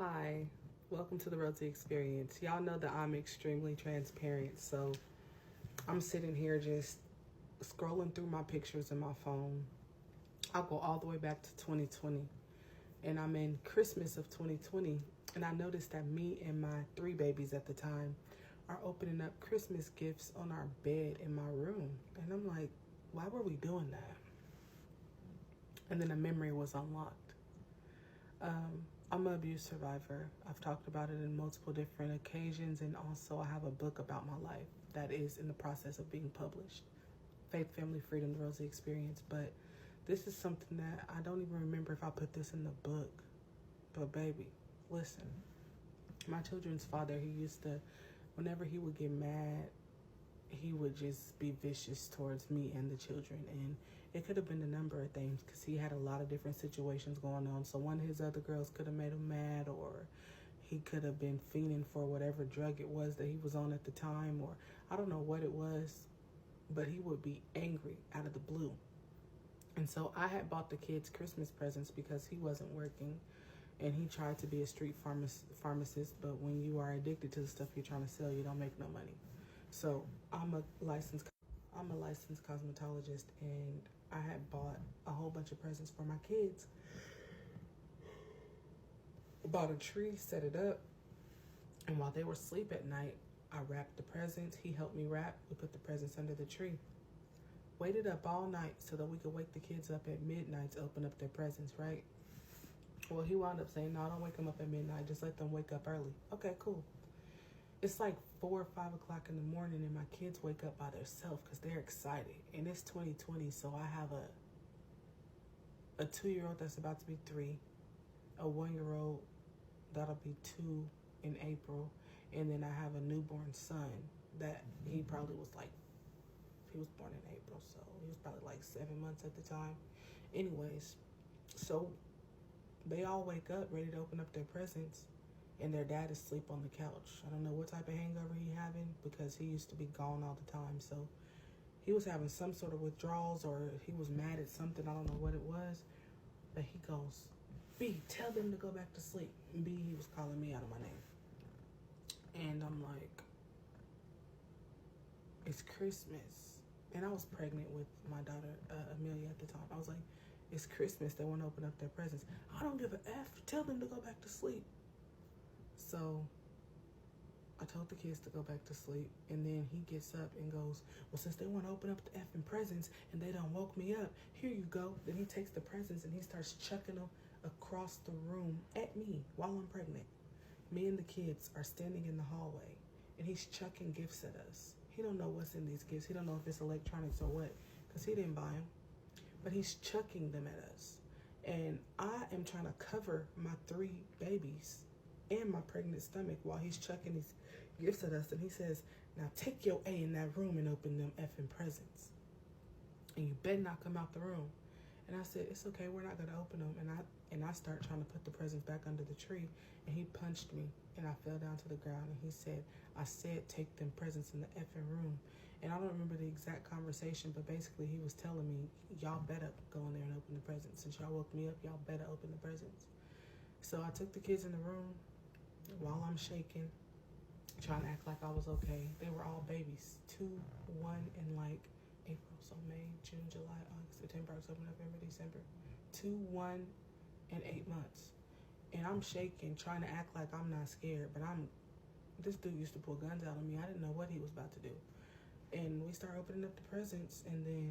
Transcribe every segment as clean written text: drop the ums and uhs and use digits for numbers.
Hi, welcome to the RosieXperience. Y'all know that I'm extremely transparent, so I'm sitting here just scrolling through my pictures in my phone. I'll go all the way back to 2020, and I'm in Christmas of 2020, and I noticed that me and my 3 babies at the time are opening up Christmas gifts on our bed in my room, and I'm like, why were we doing that? And then a memory was unlocked. I'm an abuse survivor. I've talked about it in multiple different occasions, and also I have a book about my life that is in the process of being published. Faith, Family, Freedom, the RosieXperience. But this is something that I don't even remember if I put this in the book. But baby, listen. My children's father, he used to, whenever he would get mad, he would just be vicious towards me and the children. And it could have been a number of things because he had a lot of different situations going on. So one of his other girls could have made him mad, or he could have been fiending for whatever drug it was that he was on at the time, or I don't know what it was, but he would be angry out of the blue. And so I had bought the kids Christmas presents because he wasn't working, and he tried to be a street pharmacist, but when you are addicted to the stuff you're trying to sell, you don't make no money. So I'm a licensed cosmetologist, and I had bought a whole bunch of presents for my kids. Bought a tree, set it up, and while they were asleep at night, I wrapped the presents. He helped me wrap. We put the presents under the tree. Waited up all night so that we could wake the kids up at midnight to open up their presents, right? Well, he wound up saying, no, don't wake them up at midnight. Just let them wake up early. Okay, cool. It's like 4 or 5 o'clock in the morning, and my kids wake up by themselves because they're excited. And it's 2020, so I have a 2-year-old that's about to be 3, a 1-year-old that'll be 2 in April, and then I have a newborn son that he probably was like, he was born in April, so he was probably like 7 months at the time. Anyways, so they all wake up ready to open up their presents, and their dad is asleep on the couch. I don't know what type of hangover he having because he used to be gone all the time. So he was having some sort of withdrawals, or he was mad at something. I don't know what it was. But he goes, B, tell them to go back to sleep. B, he was calling me out of my name. And I'm like, it's Christmas. And I was pregnant with my daughter, Amelia, at the time. I was like, it's Christmas. They want to open up their presents. I don't give a F. Tell them to go back to sleep. So I told the kids to go back to sleep, and then he gets up and goes, well, since they want to open up the effing presents and they don't woke me up, here you go. Then he takes the presents and he starts chucking them across the room at me while I'm pregnant. Me and the kids are standing in the hallway, and he's chucking gifts at us. He don't know what's in these gifts. He don't know if it's electronics or what, because he didn't buy them. But he's chucking them at us. And I am trying to cover my 3 babies and my pregnant stomach while he's chucking these gifts at us. And he says, now take your A in that room and open them effing presents. And you better not come out the room. And I said, it's okay, we're not gonna open them. And I start trying to put the presents back under the tree, and he punched me, and I fell down to the ground, and he said, I said take them presents in the effing room. And I don't remember the exact conversation, but basically he was telling me, y'all better go in there and open the presents. Since y'all woke me up, y'all better open the presents. So I took the kids in the room while I'm shaking, trying to act like I was okay. They were all babies, 2, 1, and like April, so May, June, July, August, September, October, November, December. 2, 1, and 8 months. And I'm shaking, trying to act like I'm not scared, but this dude used to pull guns out on me. I didn't know what he was about to do. And we start opening up the presents, and then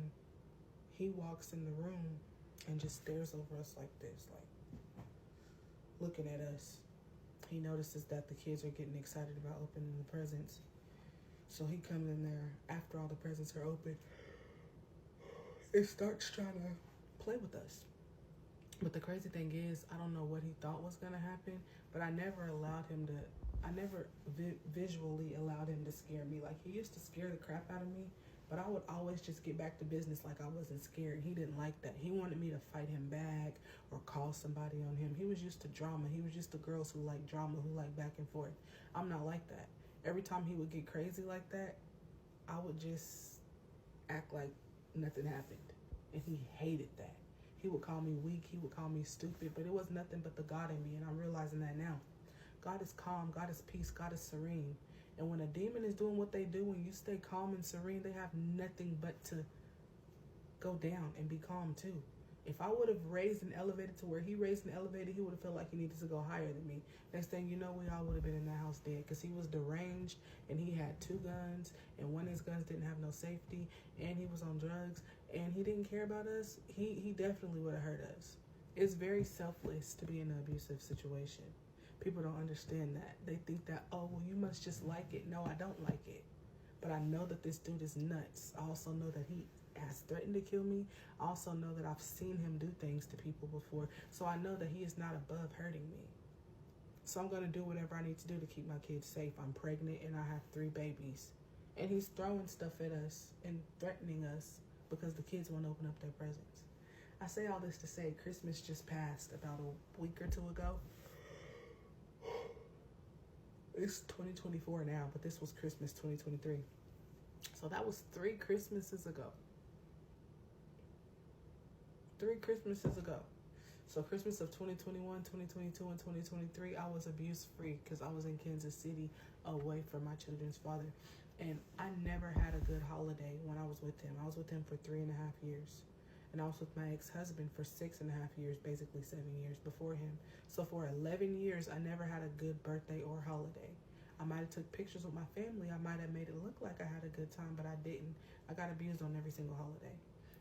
he walks in the room and just stares over us like this, like looking at us. He notices that the kids are getting excited about opening the presents. So he comes in there after all the presents are open and starts trying to play with us. But the crazy thing is, I don't know what he thought was going to happen, but I never visually allowed him to scare me. Like, he used to scare the crap out of me, but I would always just get back to business like I wasn't scared. He didn't like that. He wanted me to fight him back or call somebody on him. He was used to drama. He was used to girls who like drama, who like back and forth. I'm not like that. Every time he would get crazy like that, I would just act like nothing happened. And he hated that. He would call me weak. He would call me stupid, but it was nothing but the God in me, and I'm realizing that now. God is calm, God is peace, God is serene. And when a demon is doing what they do, when you stay calm and serene, they have nothing but to go down and be calm too. If I would have raised and elevated to where he raised and elevated, he would have felt like he needed to go higher than me. Next thing you know, we all would have been in that house dead, because he was deranged and he had 2 guns, and one of his guns didn't have no safety, and he was on drugs, and he didn't care about us. He definitely would have hurt us. It's very selfless to be in an abusive situation. People don't understand that. They think that, oh, well, you must just like it. No, I don't like it. But I know that this dude is nuts. I also know that he has threatened to kill me. I also know that I've seen him do things to people before. So I know that he is not above hurting me. So I'm going to do whatever I need to do to keep my kids safe. I'm pregnant and I have 3 babies. And he's throwing stuff at us and threatening us because the kids won't open up their presents. I say all this to say Christmas just passed about a week or 2 ago. It's 2024 now, but this was Christmas 2023. So that was 3 Christmases ago. 3 Christmases ago. So Christmas of 2021, 2022, and 2023, I was abuse-free because I was in Kansas City away from my children's father. And I never had a good holiday when I was with him. I was with him for 3.5 years. And I was with my ex-husband for 6.5 years, basically 7 years before him. So for 11 years, I never had a good birthday or holiday. I might have took pictures with my family. I might have made it look like I had a good time, but I didn't. I got abused on every single holiday.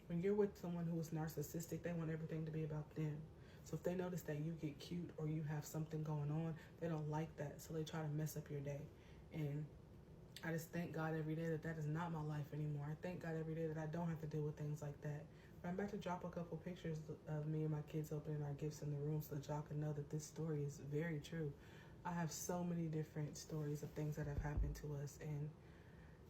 When you're with someone who is narcissistic, they want everything to be about them. So if they notice that you get cute or you have something going on, they don't like that. So they try to mess up your day. And I just thank God every day that that is not my life anymore. I thank God every day that I don't have to deal with things like that. But I'm about to drop a couple pictures of me and my kids opening our gifts in the room so that y'all can know that this story is very true. I have so many different stories of things that have happened to us, and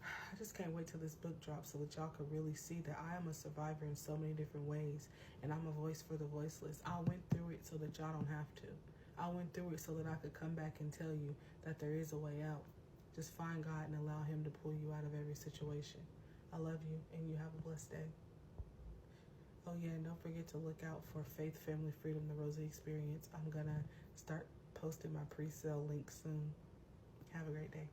I just can't wait till this book drops so that y'all can really see that I am a survivor in so many different ways, and I'm a voice for the voiceless. I went through it so that y'all don't have to. I went through it so that I could come back and tell you that there is a way out. Just find God and allow him to pull you out of every situation. I love you, and you have a blessed day. Oh yeah, and don't forget to look out for Faith, Family, Freedom, the Rosie Experience. I'm gonna start posting my pre-sale link soon. Have a great day.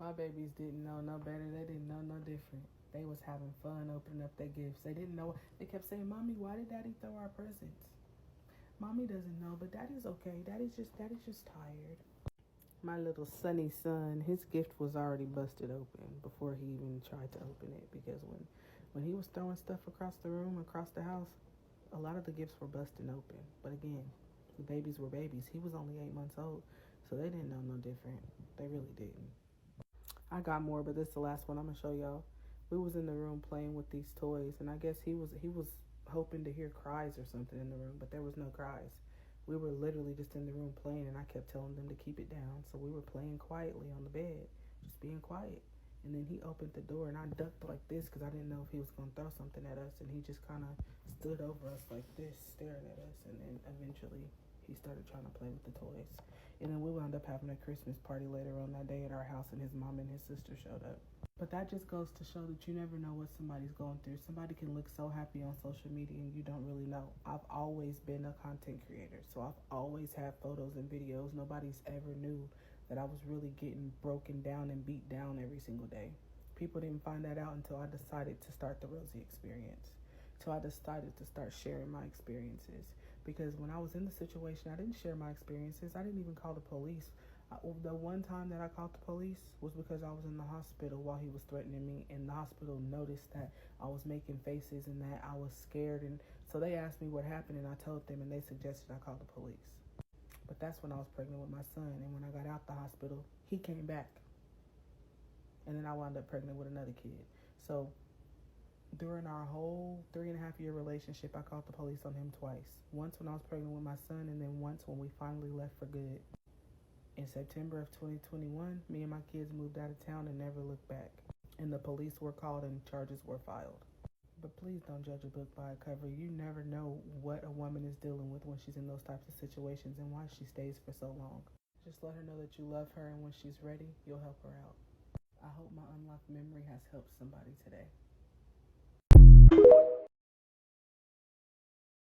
My babies didn't know no better. They didn't know no different. They was having fun opening up their gifts. They didn't know. They kept saying, "Mommy, why did Daddy throw our presents?" Mommy doesn't know, but Daddy's okay. Daddy's just tired. My little sunny son, his gift was already busted open before he even tried to open it, because when he was throwing stuff across the room, across the house, a lot of the gifts were busting open. But again, the babies were babies. He was only 8 months old, so they didn't know no different. They really didn't. I got more, but this is the last one I'm gonna show y'all. We was in the room playing with these toys, and I guess he was hoping to hear cries or something in the room, but there was no cries. We were literally just in the room playing, and I kept telling them to keep it down. So we were playing quietly on the bed, just being quiet. And then he opened the door, and I ducked like this because I didn't know if he was going to throw something at us. And he just kind of stood over us like this, staring at us. And then eventually he started trying to play with the toys. And then we wound up having a Christmas party later on that day at our house, and his mom and his sister showed up. But that just goes to show that you never know what somebody's going through. Somebody can look so happy on social media and you don't really know. I've always been a content creator, so I've always had photos and videos. Nobody's ever knew that I was really getting broken down and beat down every single day. People didn't find that out until I decided to start the Rosie Experience. So I decided to start sharing my experiences. Because when I was in the situation, I didn't share my experiences. I didn't even call the police. The one time that I called the police was because I was in the hospital while he was threatening me, and the hospital noticed that I was making faces and that I was scared, and so they asked me what happened, and I told them, and they suggested I call the police. But that's when I was pregnant with my son, and when I got out the hospital, he came back, and then I wound up pregnant with another kid. So during our whole 3.5-year relationship, I called the police on him twice. Once when I was pregnant with my son, and then once when we finally left for good. In September of 2021, me and my kids moved out of town and never looked back. And the police were called and charges were filed. But please don't judge a book by a cover. You never know what a woman is dealing with when she's in those types of situations and why she stays for so long. Just let her know that you love her, and when she's ready, you'll help her out. I hope my unlocked memory has helped somebody today.